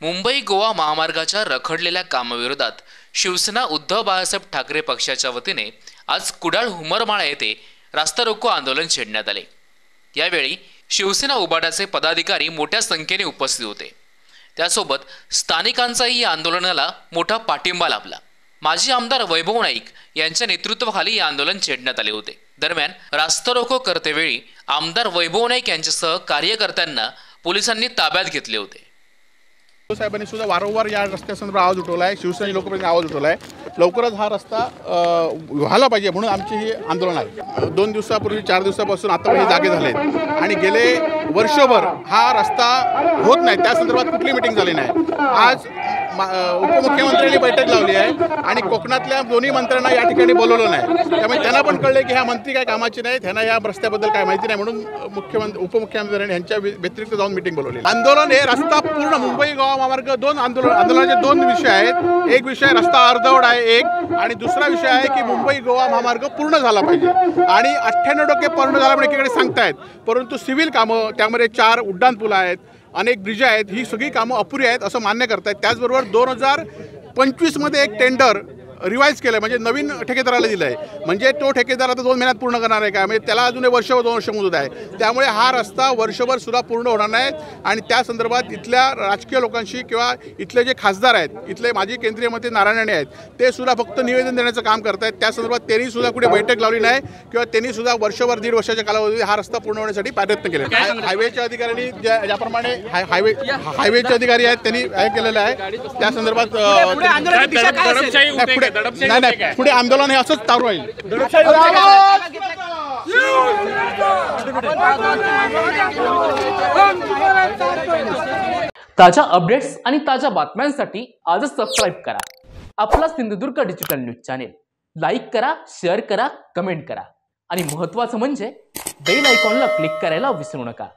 मुंबई गोवा महामार्गाच्या रखडलेल्या कामाविरोधात शिवसेना उद्धव बाळासाहेब ठाकरे पक्षाच्या वतीने आज कुडाळ हुमरमाळा येथे रास्ता रोको आंदोलन छेडण्यात आले। यावेळी शिवसेना उबाटाचे पदाधिकारी मोठ्या संख्येने उपस्थित होते। त्यासोबत स्थानिकांचाही या आंदोलनाला मोठा पाठिंबा लाभला। माजी आमदार वैभव नाईक यांच्या नेतृत्वाखाली हे आंदोलन छेडण्यात आले होते। दरम्यान रास्ता रोको करतेवेळी आमदार वैभव नाईक यांच्यासह कार्यकर्त्यांना पोलिसांनी ताब्यात घेतले होते। साहेबांनी सुद्धा वारंवार या रस्त्यासंदर्भात आवाज उठवला आहे, शिवसेना लोकप्रतिनिधी आवाज उठवला आहे। लवकरच हा रस्ता व्हायला पाहिजे म्हणून आमचे हे आंदोलन आहे। 2 दिवसापूर्वी 4 दिवसापासून आता हे जागे झाले आणि गेले वर्षभर हा रस्ता होत नाही, त्या संदर्भात कुठली मीटिंग झाली नाही। आज उपमुख्यमंत्र्यांनी बैठक लावली आहे आणि कोकणातल्या दोन्ही मंत्र्यांना या ठिकाणी बोलवलं नाही। त्यामुळे त्यांना पण कळले की ह्या मंत्री काय कामाचे नाही, त्यांना या रस्त्याबद्दल काय माहिती नाही, म्हणून उपमुख्यमंत्र्यांनी यांच्या व्यतिरिक्त जाऊन मीटिंग बोलवली। आंदोलन हे रस्ता पूर्ण मुंबई गोवा महामार्ग दोन आंदोलनाचे 2 विषय आहेत। एक विषय रस्ता अर्धवट आहे एक, आणि दुसरा विषय आहे की मुंबई गोवा महामार्ग पूर्ण झाला पाहिजे। आणि 98% पूर्ण झाला पण एकीकडे सांगतायत, परंतु सिव्हिल कामं त्यामध्ये 4 उड्डाण पूल आहेत, अनेक ब्रिज आहेत, ही सगळी कामं अपुरी आहेत असं मान्य करतायत। त्याचबरोबर 2025 मध्ये एक टेंडर रिवाइज केलं, म्हणजे नवीन ठेकेदाराला दिलं आहे। म्हणजे तो ठेकेदार आता 2 महिन्यात पूर्ण करणार आहे का, म्हणजे त्याला अजून वर्ष व 2 वर्ष मुदत आहे। त्यामुळे हा रस्ता वर्षभर सुद्धा पूर्ण होणार नाही। आणि त्या संदर्भात इथल्या राजकीय लोकांशी किंवा इथले जे खासदार आहेत, इथले माजी केंद्रीय मंत्री नारायण राणे आहेत, ते सुद्धा फक्त निवेदन देण्याचं काम करतायत। त्या संदर्भात त्यांनी सुद्धा कुठे बैठक लावली नाही किंवा त्यांनी सुद्धा वर्षभर 1.5 वर्षाच्या कालावधीत हा रस्ता पूर्ण होण्यासाठी प्रयत्न केले। हायवेच्या अधिकाऱ्यांनी ज्याप्रमाणे हायवेचे अधिकारी आहेत त्यांनी हे केलेलं आहे, त्या संदर्भात नाही पुढे आंदोलन हे असंच चालू राहील। ताज्या अपडेट्स आणि ताज्या बातम्यांसाठी आजच सबस्क्राईब करा आपला Sindhudurg digital news channel. Like करा, शेअर करा, कमेंट करा आणि महत्त्वाचं म्हणजे बेल आयकॉनला क्लिक करायला विसरू नका।